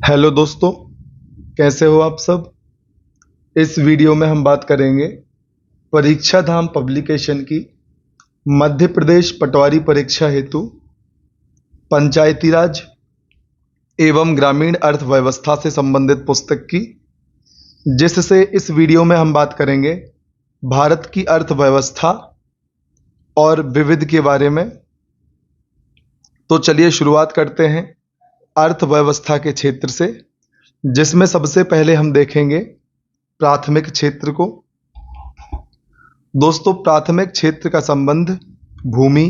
Hello दोस्तों, कैसे हो आप सब। इस वीडियो में हम बात करेंगे परीक्षा धाम पब्लिकेशन की मध्य प्रदेश पटवारी परीक्षा हेतु पंचायती राज एवं ग्रामीण अर्थव्यवस्था से संबंधित पुस्तक की, जिससे इस वीडियो में हम बात करेंगे भारत की अर्थव्यवस्था और विविध के बारे में। तो चलिए शुरुआत करते हैं अर्थव्यवस्था के क्षेत्र से, जिसमें सबसे पहले हम देखेंगे प्राथमिक क्षेत्र को। दोस्तों, प्राथमिक क्षेत्र का संबंध भूमि,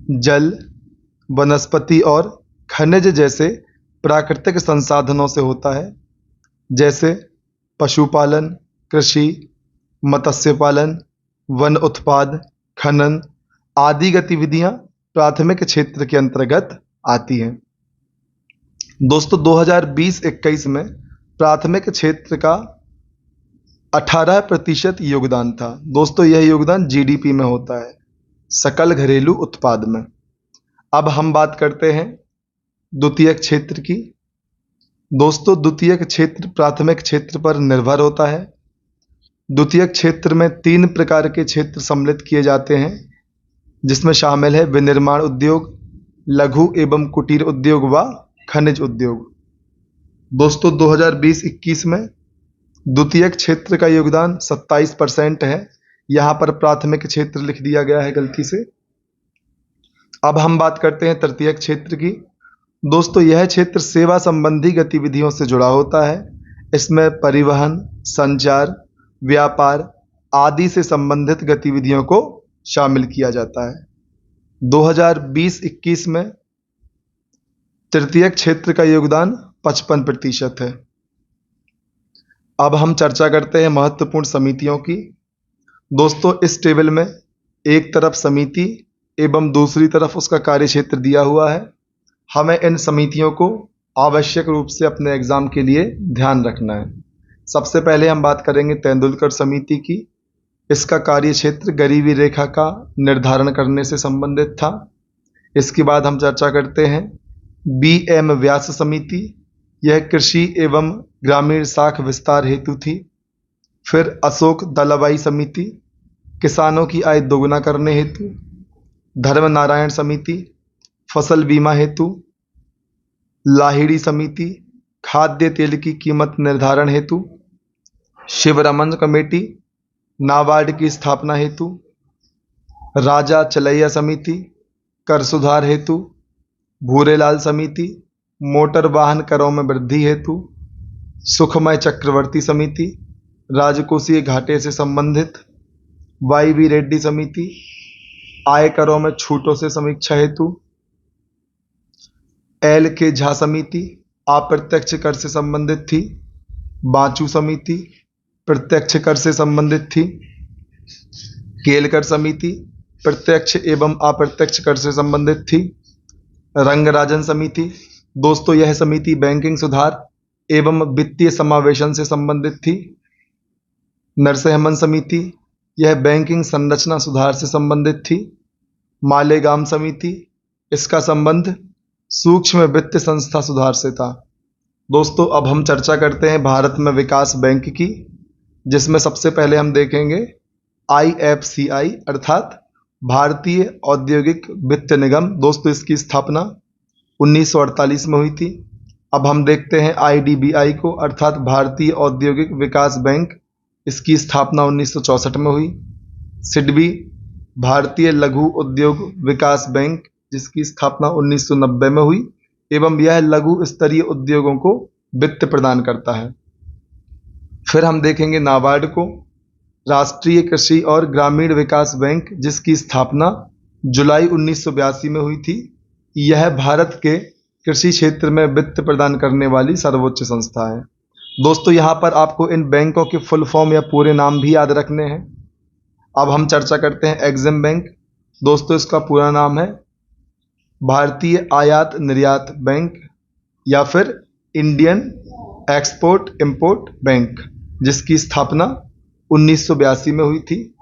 जल, वनस्पति और खनिज जैसे प्राकृतिक संसाधनों से होता है, जैसे पशुपालन, कृषि, मत्स्य पालन, वन उत्पाद, खनन आदि गतिविधियां प्राथमिक क्षेत्र के अंतर्गत आती हैं। दोस्तों, 2020-21 में प्राथमिक क्षेत्र का 18% योगदान था। दोस्तों, यह योगदान जीडीपी में होता है, सकल घरेलू उत्पाद में। अब हम बात करते हैं द्वितीयक क्षेत्र की। दोस्तों, द्वितीयक क्षेत्र प्राथमिक क्षेत्र पर निर्भर होता है। द्वितीयक क्षेत्र में 3 प्रकार के क्षेत्र सम्मिलित किए जाते हैं, जिसमें शामिल है विनिर्माण उद्योग, लघु एवं कुटीर उद्योग व खनिज उद्योग। दोस्तों, 2020-21 में द्वितीयक क्षेत्र का योगदान 27% है। यहाँ पर प्राथमिक क्षेत्र लिख दिया गया है गलती से। अब हम बात करते हैं तृतीयक क्षेत्र की। दोस्तों, यह क्षेत्र सेवा संबंधी गतिविधियों से जुड़ा होता है। इसमें परिवहन, संचार, व्यापार आदि से संबंधित गतिविधियों को शामिल किया जाता है। 2020-21 में तृतीयक क्षेत्र का योगदान 55% है। अब हम चर्चा करते हैं महत्वपूर्ण समितियों की। दोस्तों, इस टेबल में एक तरफ समिति एवं दूसरी तरफ उसका कार्य क्षेत्र दिया हुआ है। हमें इन समितियों को आवश्यक रूप से अपने एग्जाम के लिए ध्यान रखना है। सबसे पहले हम बात करेंगे तेंदुलकर समिति की। इसका कार्य क्षेत्र गरीबी रेखा का निर्धारण करने से संबंधित था। इसके बाद हम चर्चा करते हैं BM व्यास समिति। यह कृषि एवं ग्रामीण शाख विस्तार हेतु थी। फिर अशोक दलवाई समिति, किसानों की आय दोगुना करने हेतु। धर्म नारायण समिति, फसल बीमा हेतु। लाहिड़ी समिति, खाद्य तेल की कीमत निर्धारण हेतु। शिवरमन कमेटी, नाबार्ड की स्थापना हेतु। राजा चलैया समिति, कर सुधार हेतु। भूरेलाल समिति, मोटर वाहन करों में वृद्धि हेतु। सुखमय चक्रवर्ती समिति, राजकोषीय घाटे से संबंधित। YV रेड्डी समिति, आय करों में छूटों से समीक्षा हेतु। LK झा समिति, अप्रत्यक्ष कर से संबंधित थी। बांचू समिति, प्रत्यक्ष कर से संबंधित थी। केलकर समिति, प्रत्यक्ष एवं अप्रत्यक्ष कर से संबंधित थी। रंगराजन समिति, दोस्तों यह समिति बैंकिंग सुधार एवं वित्तीय समावेशन से संबंधित थी। नरसिंहमन समिति, यह बैंकिंग संरचना सुधार से संबंधित थी। मालेगाम समिति, इसका संबंध सूक्ष्म वित्त संस्था सुधार से था। दोस्तों, अब हम चर्चा करते हैं भारत में विकास बैंक की, जिसमें सबसे पहले हम देखेंगे IFCI अर्थात भारतीय औद्योगिक वित्त निगम। दोस्तों, इसकी स्थापना 1948 में हुई थी। अब हम देखते हैं IDBI को अर्थात भारतीय औद्योगिक विकास बैंक। इसकी स्थापना 1964 में हुई। SIDBI भारतीय लघु उद्योग विकास बैंक, जिसकी स्थापना 1990 में हुई एवं यह लघु स्तरीय उद्योगों को वित्त प्रदान करता है। फिर हम देखेंगे नाबार्ड को, राष्ट्रीय कृषि और ग्रामीण विकास बैंक, जिसकी स्थापना जुलाई 1982 में हुई थी। यह भारत के कृषि क्षेत्र में वित्त प्रदान करने वाली सर्वोच्च संस्था है। दोस्तों, यहाँ पर आपको इन बैंकों के फुल फॉर्म या पूरे नाम भी याद रखने हैं। अब हम चर्चा करते हैं एग्जिम बैंक। दोस्तों, इसका पूरा नाम है भारतीय आयात निर्यात बैंक या फिर इंडियन एक्सपोर्ट इंपोर्ट बैंक, जिसकी स्थापना 1982 में हुई थी।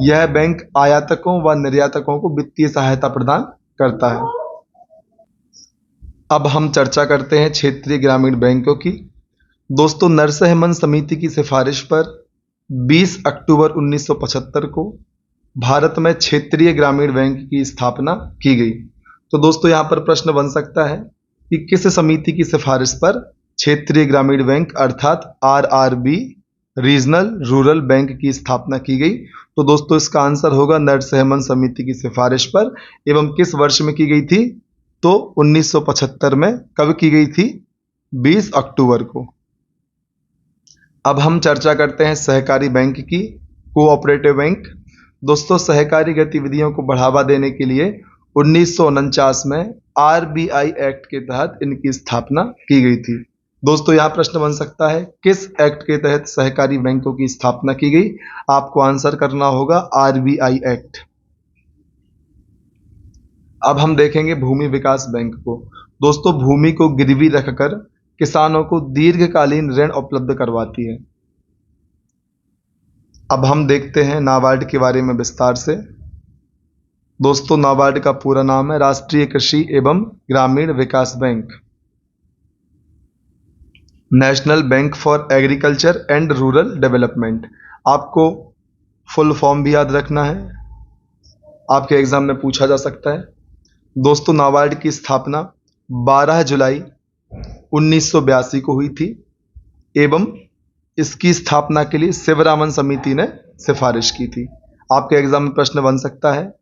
यह बैंक आयातकों व निर्यातकों को वित्तीय सहायता प्रदान करता है। अब हम चर्चा करते हैं क्षेत्रीय ग्रामीण बैंकों की। दोस्तों, नरसंहमन समिति की सिफारिश पर 20 अक्टूबर 1975 को भारत में क्षेत्रीय ग्रामीण बैंक की स्थापना की गई। तो दोस्तों, यहाँ पर प्रश्न बन सकता है कि किस समिति की सिफारिश पर क्षेत्रीय ग्रामीण बैंक अर्थात आरआरबी रीजनल रूरल बैंक की स्थापना की गई। तो दोस्तों, इसका आंसर होगा नरसंहमन समिति की सिफारिश पर। एवं किस वर्ष में की गई थी? तो 1975 में। कब की गई थी? 20 अक्टूबर को। अब हम चर्चा करते हैं सहकारी बैंक की, कोऑपरेटिव बैंक। दोस्तों, सहकारी गतिविधियों को बढ़ावा देने के लिए 1949 में आरबीआई एक्ट के तहत इनकी स्थापना की गई थी। दोस्तों, यहाँ प्रश्न बन सकता है किस एक्ट के तहत सहकारी बैंकों की स्थापना की गई? आपको आंसर करना होगा आरबीआई एक्ट। अब हम देखेंगे भूमि विकास बैंक को। दोस्तों, भूमि को गिरवी रखकर किसानों को दीर्घकालीन ऋण उपलब्ध करवाती है। अब हम देखते हैं नाबार्ड के बारे में विस्तार से। दोस्तों, नाबार्ड का पूरा नाम है राष्ट्रीय कृषि एवं ग्रामीण विकास bank, National Bank for Agriculture and Rural Development. आपको फुल फॉर्म भी याद रखना है, आपके एग्जाम में पूछा जा सकता है। दोस्तों, नाबार्ड की स्थापना 12 जुलाई 1982 को हुई थी एवं इसकी स्थापना के लिए शिवरामन समिति ने सिफारिश की थी। आपके एग्जाम में प्रश्न बन सकता है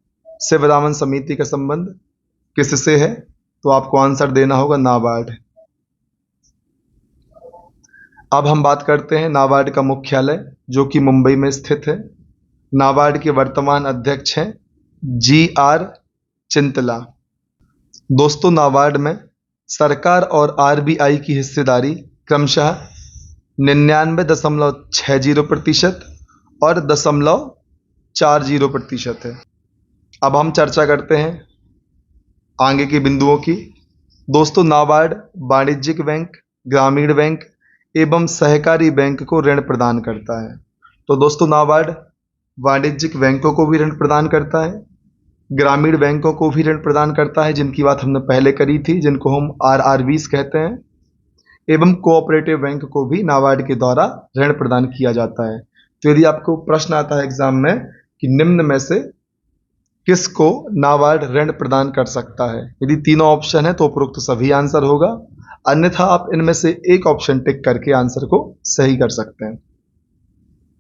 शिवरामन समिति का संबंध किससे है? तो आपको आंसर देना होगा नाबार्ड। अब हम बात करते हैं नाबार्ड का मुख्यालय जो कि मुंबई में स्थित है। नाबार्ड के वर्तमान अध्यक्ष हैं GR चिंतला। दोस्तों, नाबार्ड में सरकार और आरबीआई की हिस्सेदारी क्रमशः 99.60% और 0.40% है। अब हम चर्चा करते हैं आगे के बिंदुओं की। दोस्तों, नाबार्ड वाणिज्यिक बैंक, ग्रामीण बैंक एवं सहकारी बैंक को ऋण प्रदान करता है। तो दोस्तों, नाबार्ड वाणिज्यिक बैंकों को भी ऋण प्रदान करता है, ग्रामीण बैंकों को भी ऋण प्रदान करता है जिनकी बात हमने पहले करी थी, जिनको हम आरआरबीज कहते हैं, एवं कोऑपरेटिव बैंक को भी नाबार्ड के द्वारा ऋण प्रदान किया जाता है। तो यदि आपको प्रश्न आता है एग्जाम में कि निम्न में से किसको नाबार्ड ऋण प्रदान कर सकता है, यदि तीनों ऑप्शन है तो उपरोक्त सभी आंसर होगा, अन्यथा आप इनमें से एक ऑप्शन टिक करके आंसर को सही कर सकते हैं।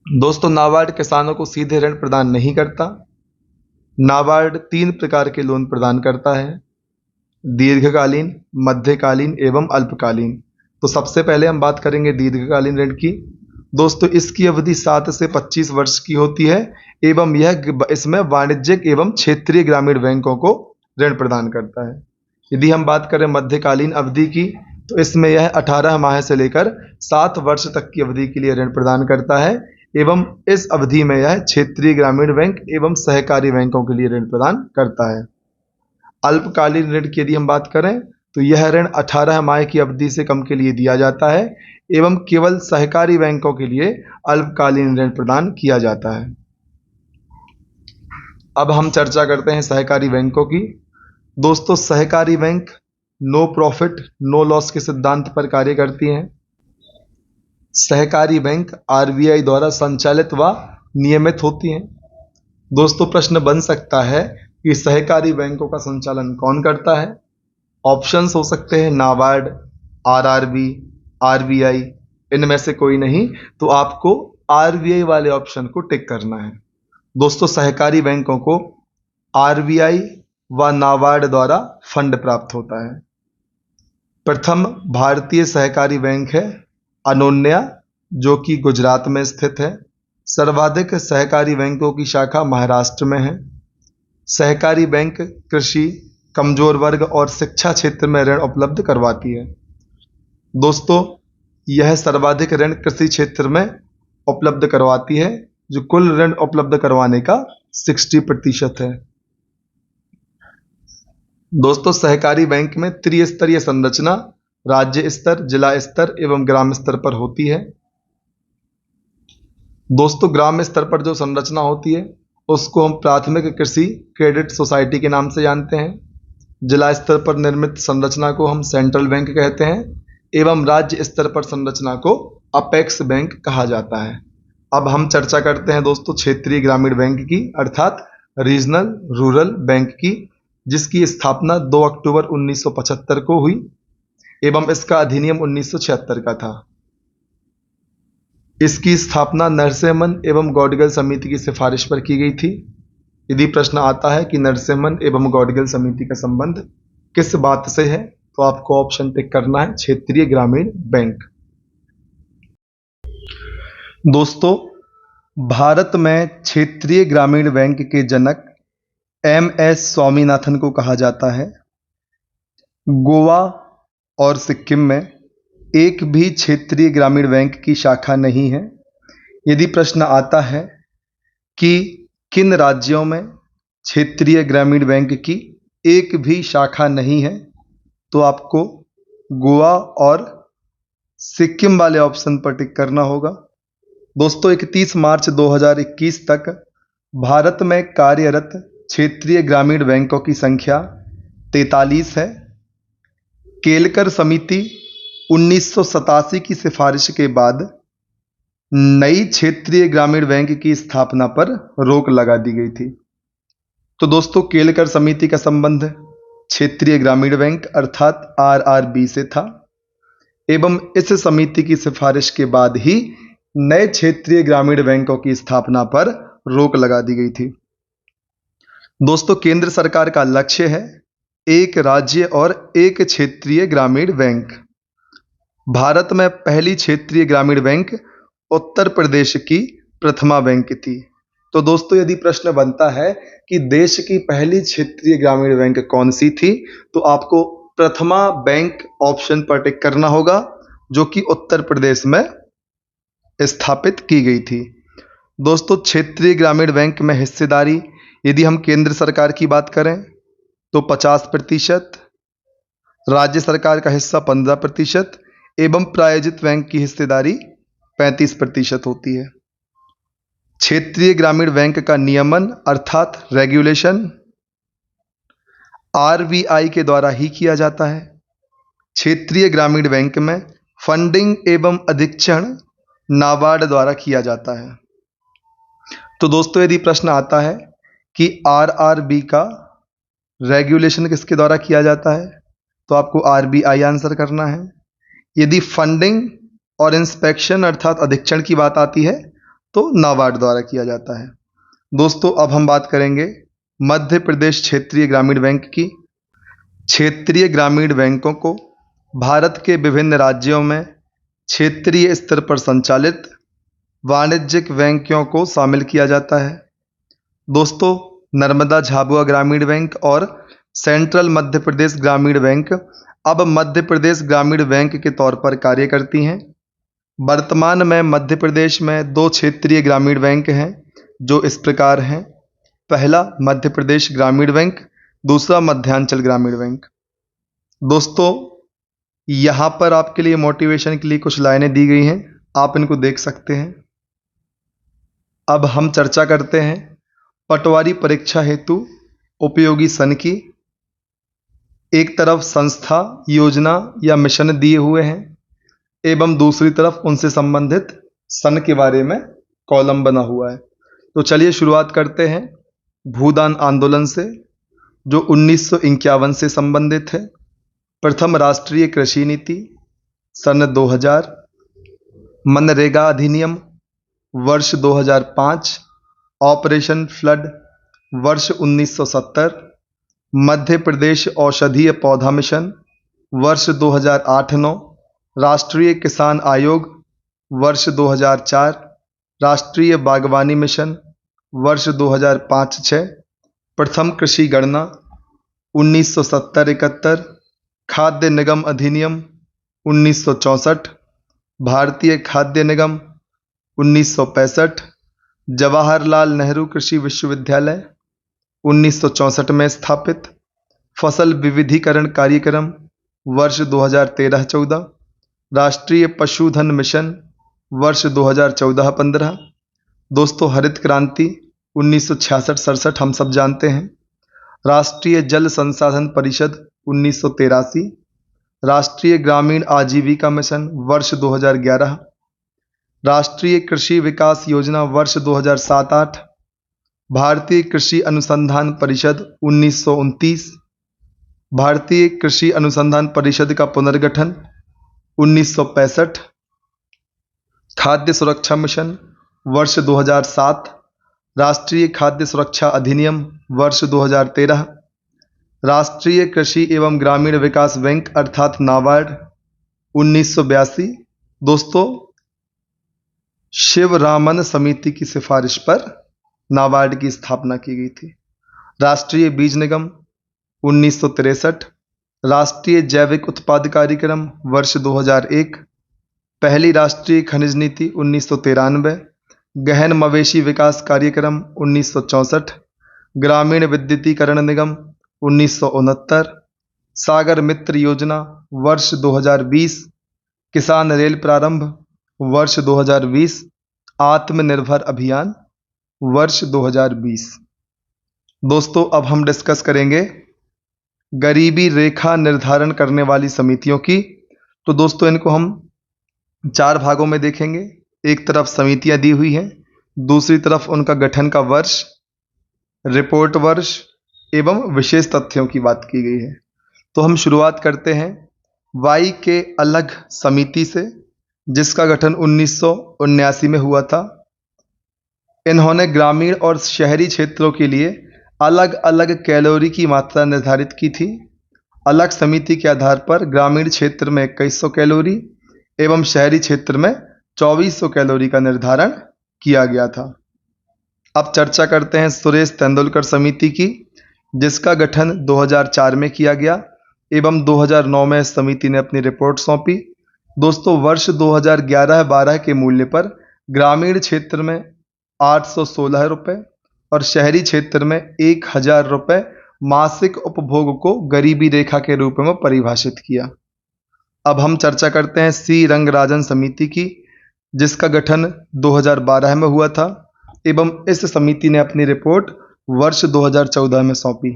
दोस्तों, नाबार्ड किसानों को सीधे ऋण प्रदान नहीं करता। नाबार्ड 3 प्रकार के लोन प्रदान करता है, दीर्घकालीन, मध्यकालीन एवं अल्पकालीन। तो सबसे पहले हम बात करेंगे दीर्घकालीन ऋण की। दोस्तों, इसकी अवधि 7 से 25 वर्ष की होती है एवं इसमें वाणिज्यिक एवं क्षेत्रीय ग्रामीण बैंकों को ऋण प्रदान करता है। यदि हम बात करें मध्यकालीन अवधि की तो इसमें यह 18 माह से लेकर 7 वर्ष तक की अवधि के लिए ऋण प्रदान करता है एवं इस अवधि में यह क्षेत्रीय ग्रामीण बैंक एवं सहकारी बैंकों के लिए ऋण प्रदान करता है। अल्पकालीन ऋण की यदि हम बात करें तो यह ऋण 18 माह की अवधि से कम के लिए दिया जाता है एवं केवल सहकारी बैंकों के लिए अल्पकालीन ऋण प्रदान किया जाता है। अब हम चर्चा करते हैं सहकारी बैंकों की। दोस्तों, सहकारी bank no profit no loss के सिद्धांत पर कार्य करती हैं। सहकारी बैंक आरबीआई द्वारा संचालित व नियमित होती हैं। दोस्तों, प्रश्न बन सकता है कि सहकारी बैंकों का संचालन कौन करता है? ऑप्शंस हो सकते हैं नाबार्ड, आरआरबी, आरबीआई, इनमें से कोई नहीं, तो आपको आरबीआई वाले ऑप्शन को टिक करना है। दोस्तों, सहकारी बैंकों को आरबीआई व नाबार्ड द्वारा फंड प्राप्त होता है। प्रथम भारतीय सहकारी बैंक है अनोन्या जो कि गुजरात में स्थित है। सर्वाधिक सहकारी बैंकों की शाखा महाराष्ट्र में है। सहकारी बैंक कृषि, कमजोर वर्ग और शिक्षा क्षेत्र में ऋण उपलब्ध करवाती है। दोस्तों, यह सर्वाधिक ऋण कृषि क्षेत्र में उपलब्ध करवाती है जो कुल ऋण उपलब्ध करवाने का 60% है। दोस्तों, सहकारी बैंक में त्रिस्तरीय संरचना राज्य स्तर, जिला स्तर एवं ग्राम स्तर पर होती है। दोस्तों, ग्राम स्तर पर जो संरचना होती है उसको हम प्राथमिक कृषि क्रेडिट सोसाइटी के नाम से जानते हैं जिला स्तर पर निर्मित संरचना को हम सेंट्रल बैंक कहते हैं एवं राज्य स्तर पर संरचना को अपेक्स बैंक कहा जाता है। अब हम चर्चा करते हैं दोस्तों क्षेत्रीय ग्रामीण बैंक की अर्थात रीजनल रूरल बैंक की, जिसकी स्थापना 2 अक्टूबर 1975 को हुई एवं इसका अधिनियम 1976 का था। इसकी स्थापना नरसिम्हन एवं गौडगिल समिति की सिफारिश पर की गई थी। यदि प्रश्न आता है कि नरसिम्हन एवं गौडगिल समिति का संबंध किस बात से है, तो आपको ऑप्शन टिक करना है क्षेत्रीय ग्रामीण बैंक। दोस्तों, भारत में क्षेत्रीय ग्रामीण बैंक के जनक MS स्वामीनाथन को कहा जाता है। गोवा और सिक्किम में एक भी क्षेत्रीय ग्रामीण बैंक की शाखा नहीं है। यदि प्रश्न आता है कि किन राज्यों में क्षेत्रीय ग्रामीण बैंक की एक भी शाखा नहीं है, तो आपको गोवा और सिक्किम वाले ऑप्शन पर टिक करना होगा। दोस्तों, 31 मार्च 2021 तक भारत में कार्यरत क्षेत्रीय ग्रामीण बैंकों की संख्या 43 है। केलकर समिति 1987 की सिफारिश के बाद नई क्षेत्रीय ग्रामीण बैंक की स्थापना पर रोक लगा दी गई थी। तो दोस्तों, केलकर समिति का संबंध क्षेत्रीय ग्रामीण बैंक अर्थात RRB से था एवं इस समिति की सिफारिश के बाद ही नए क्षेत्रीय ग्रामीण बैंकों की स्थापना पर रोक लगा दी गई थी। दोस्तों, केंद्र सरकार का लक्ष्य है एक राज्य और एक क्षेत्रीय ग्रामीण बैंक। भारत में पहली क्षेत्रीय ग्रामीण बैंक उत्तर प्रदेश की प्रथमा बैंक थी। तो दोस्तों, यदि प्रश्न बनता है कि देश की पहली क्षेत्रीय ग्रामीण बैंक कौन सी थी, तो आपको प्रथमा बैंक ऑप्शन पर टिक करना होगा, जो कि उत्तर प्रदेश में स्थापित की गई थी। दोस्तों, क्षेत्रीय ग्रामीण बैंक में हिस्सेदारी यदि हम केंद्र सरकार की बात करें तो 50%, राज्य सरकार का हिस्सा 15% एवं प्रायोजित बैंक की हिस्सेदारी 35% होती है। क्षेत्रीय ग्रामीण बैंक का नियमन अर्थात रेगुलेशन RBI के द्वारा ही किया जाता है। क्षेत्रीय ग्रामीण बैंक में फंडिंग एवं अधीक्षण नाबार्ड द्वारा किया जाता है। तो दोस्तों, यदि प्रश्न आता है कि RRB का रेगुलेशन किसके द्वारा किया जाता है, तो आपको RBI आंसर करना है। यदि फंडिंग और इंस्पेक्शन अर्थात अधीक्षण की बात आती है, तो नाबार्ड द्वारा किया जाता है। दोस्तों, अब हम बात करेंगे मध्य प्रदेश क्षेत्रीय ग्रामीण बैंक की। क्षेत्रीय ग्रामीण बैंकों को भारत के विभिन्न राज्यों में क्षेत्रीय स्तर पर संचालित वाणिज्यिक बैंकों को शामिल किया जाता है। दोस्तों, नर्मदा झाबुआ ग्रामीण बैंक और सेंट्रल मध्य प्रदेश ग्रामीण बैंक अब मध्य प्रदेश ग्रामीण बैंक के तौर पर कार्य करती हैं। वर्तमान में मध्य प्रदेश में 2 क्षेत्रीय ग्रामीण बैंक हैं, जो इस प्रकार हैं। पहला मध्य प्रदेश ग्रामीण बैंक, दूसरा मध्यांचल ग्रामीण बैंक। दोस्तों, यहाँ पर आपके लिए मोटिवेशन के लिए कुछ लाइनें दी गई हैं, आप इनको देख सकते हैं। अब हम चर्चा करते हैं पटवारी परीक्षा हेतु उपयोगी सन की। एक तरफ संस्था, योजना या मिशन दिए हुए हैं एवं दूसरी तरफ उनसे संबंधित सन के बारे में कॉलम बना हुआ है। तो चलिए शुरुआत करते हैं भूदान आंदोलन से, जो 1951 से संबंधित है। प्रथम राष्ट्रीय कृषि नीति सन 2000, मनरेगा अधिनियम वर्ष 2005, ऑपरेशन फ्लड वर्ष 1970, मध्य प्रदेश औषधीय पौधा मिशन वर्ष 2008-9, राष्ट्रीय किसान आयोग वर्ष 2004, राष्ट्रीय बागवानी मिशन वर्ष 2005-6, प्रथम कृषि गणना 1970-71, खाद्य निगम अधिनियम 1964, भारतीय खाद्य निगम 1965, जवाहरलाल नेहरू कृषि विश्वविद्यालय 1964 में स्थापित, फसल विविधीकरण कार्यक्रम वर्ष 2013-14, राष्ट्रीय पशुधन मिशन वर्ष 2014-15। दोस्तों, हरित क्रांति 1966-67 हम सब जानते हैं। राष्ट्रीय जल संसाधन परिषद 1983, राष्ट्रीय ग्रामीण आजीविका मिशन वर्ष 2011, राष्ट्रीय कृषि विकास योजना वर्ष 2007-8, भारतीय कृषि अनुसंधान परिषद 1929, भारतीय कृषि अनुसंधान परिषद का पुनर्गठन 1965, खाद्य सुरक्षा मिशन वर्ष 2007, राष्ट्रीय खाद्य सुरक्षा अधिनियम वर्ष 2013, राष्ट्रीय कृषि एवं ग्रामीण विकास बैंक अर्थात नाबार्ड 1982। दोस्तों, शिवरामन समिति की सिफारिश पर नाबार्ड की स्थापना की गई थी। राष्ट्रीय बीज निगम 1963, राष्ट्रीय जैविक उत्पाद कार्यक्रम वर्ष 2001, पहली राष्ट्रीय खनिज नीति 1993, गहन मवेशी विकास कार्यक्रम 1964, ग्रामीण विद्युतीकरण निगम 1969, सागर मित्र योजना वर्ष 2020, किसान रेल प्रारंभ वर्ष 2020, आत्मनिर्भर अभियान वर्ष 2020। दोस्तों, अब हम डिस्कस करेंगे गरीबी रेखा निर्धारण करने वाली समितियों की। तो दोस्तों, इनको हम 4 भागों में देखेंगे। एक तरफ समितियां दी हुई हैं, दूसरी तरफ उनका गठन का वर्ष, रिपोर्ट वर्ष एवं विशेष तथ्यों की बात की गई है। तो हम शुरुआत करते हैं वाई के अलग समिति से, जिसका गठन 1979 में हुआ था। इन्होंने ग्रामीण और शहरी क्षेत्रों के लिए अलग अलग कैलोरी की मात्रा निर्धारित की थी। अलग समिति के आधार पर ग्रामीण क्षेत्र में 2100 कैलोरी एवं शहरी क्षेत्र में 2400 कैलोरी का निर्धारण किया गया था। अब चर्चा करते हैं सुरेश तेंदुलकर समिति की, जिसका गठन 2004 में किया गया एवं 2009 में इस समिति ने अपनी रिपोर्ट सौंपी। दोस्तों, वर्ष 2011-12 के मूल्य पर ग्रामीण क्षेत्र में 816 रुपये और शहरी क्षेत्र में 1000 रुपये मासिक उपभोग को गरीबी रेखा के रूप में परिभाषित किया। अब हम चर्चा करते हैं सी रंगराजन समिति की, जिसका गठन 2012 में हुआ था एवं इस समिति ने अपनी रिपोर्ट वर्ष 2014 में सौंपी।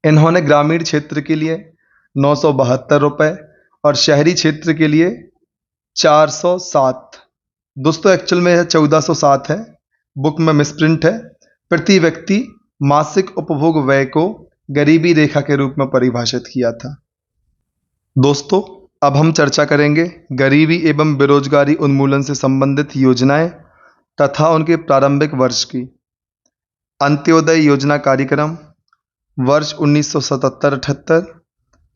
इन्होंने ग्रामीण क्षेत्र के लिए 972 रुपये और शहरी क्षेत्र के लिए 407, दोस्तों एक्चुअल में 1407 है, बुक में मिसप्रिंट है, प्रति व्यक्ति मासिक उपभोग व्यय को गरीबी रेखा के रूप में परिभाषित किया था। दोस्तों, अब हम चर्चा करेंगे गरीबी एवं बेरोजगारी उन्मूलन से संबंधित योजनाएं तथा उनके प्रारंभिक वर्ष की। अंत्योदय योजना कार्यक्रम वर्ष 1977-78,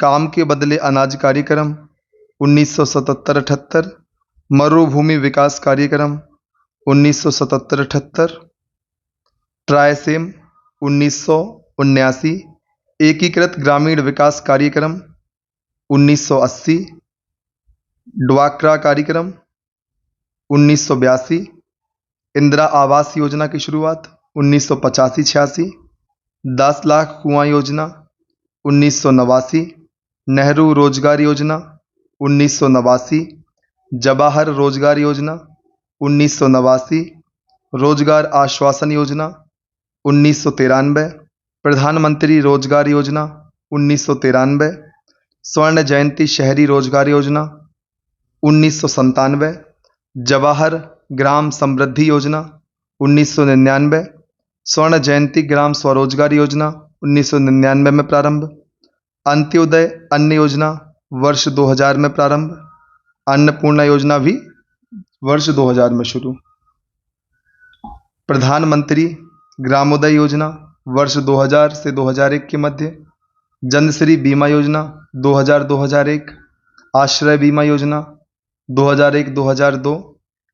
काम के बदले अनाज कार्यक्रम 1977-78, मरुभूमि विकास कार्यक्रम 1977-78, ट्रायसेम 1979, एकीकृत ग्रामीण विकास कार्यक्रम 1980, ड्वाक्रा कार्यक्रम 1982, इंदिरा आवास योजना की शुरुआत 1985-86, 10 लाख कुआं योजना 1989, नेहरू रोजगार योजना 1989, जवाहर रोजगार योजना 1989, रोजगार आश्वासन योजना 1993, प्रधानमंत्री रोजगार योजना 1993, स्वर्ण जयंती शहरी रोजगार योजना 1997, जवाहर ग्राम समृद्धि योजना 1999, स्वर्ण जयंती ग्राम स्वरोजगार योजना 1999 में प्रारंभ, अंत्योदय अन्न योजना वर्ष 2000 में प्रारंभ, अन्नपूर्णा योजना भी वर्ष 2000 में शुरू, प्रधानमंत्री ग्रामोदय योजना वर्ष 2000 से 2001 के मध्य, जनश्री बीमा योजना 2000-2001, आश्रय बीमा योजना 2001-2002,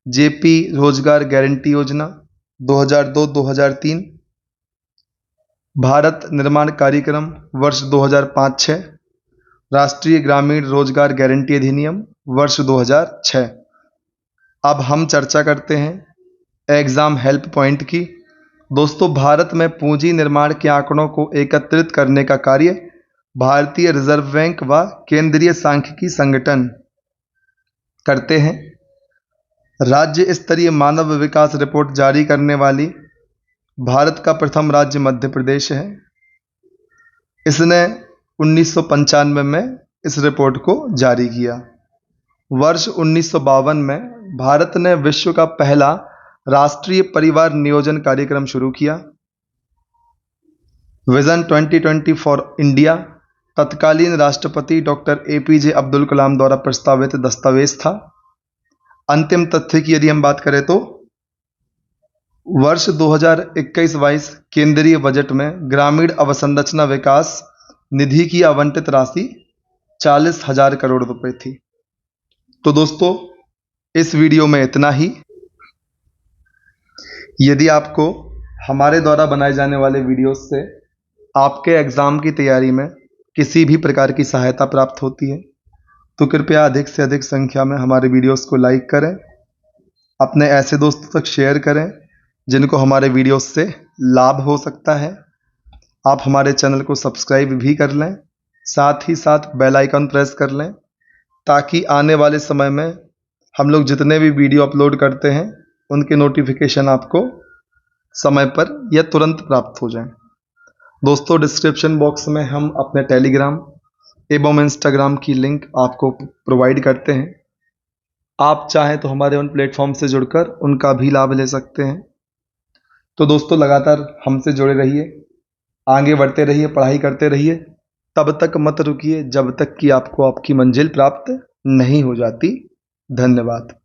जेपी रोजगार गारंटी योजना 2002-2003, भारत निर्माण कार्यक्रम वर्ष 2005-06, राष्ट्रीय ग्रामीण रोजगार गारंटी अधिनियम वर्ष 2006। अब हम चर्चा करते हैं एग्जाम हेल्प पॉइंट की। दोस्तों, भारत में पूंजी निर्माण के आंकड़ों को एकत्रित करने का कार्य भारतीय रिजर्व बैंक व केंद्रीय सांख्यिकी संगठन करते हैं। राज्य स्तरीय मानव विकास रिपोर्ट जारी करने वाली भारत का प्रथम राज्य मध्य प्रदेश है। इसने 1995 में इस रिपोर्ट को जारी किया। वर्ष 1952 में भारत ने विश्व का पहला राष्ट्रीय परिवार नियोजन कार्यक्रम शुरू किया। विजन 2020 फॉर इंडिया तत्कालीन राष्ट्रपति डॉक्टर एपीजे अब्दुल कलाम द्वारा प्रस्तावित दस्तावेज था। अंतिम तथ्य की यदि हम बात करें तो वर्ष 2021-22 केंद्रीय बजट में ग्रामीण अवसंरचना विकास निधि की आवंटित राशि 40,000 करोड़ रुपए थी। तो दोस्तों, इस वीडियो में इतना ही। यदि आपको हमारे द्वारा बनाए जाने वाले वीडियोस से आपके एग्ज़ाम की तैयारी में किसी भी प्रकार की सहायता प्राप्त होती है तो कृपया अधिक से अधिक संख्या में हमारे वीडियोस को लाइक करें, अपने ऐसे दोस्तों तक शेयर करें जिनको हमारे वीडियोस से लाभ हो सकता है। आप हमारे चैनल को सब्सक्राइब भी कर लें, साथ ही साथ बेल आइकन प्रेस कर लें ताकि आने वाले समय में हम लोग जितने भी वीडियो अपलोड करते हैं उनके नोटिफिकेशन आपको समय पर या तुरंत प्राप्त हो जाएं। दोस्तों, डिस्क्रिप्शन बॉक्स में हम अपने टेलीग्राम एवं इंस्टाग्राम की लिंक आपको प्रोवाइड करते हैं। आप चाहें तो हमारे उन प्लेटफॉर्म से जुड़कर उनका भी लाभ ले सकते हैं। तो दोस्तों, लगातार हमसे जुड़े रहिए, आगे बढ़ते रहिए, पढ़ाई करते रहिए। तब तक मत रुकिए जब तक कि आपको आपकी मंजिल प्राप्त नहीं हो जाती। धन्यवाद।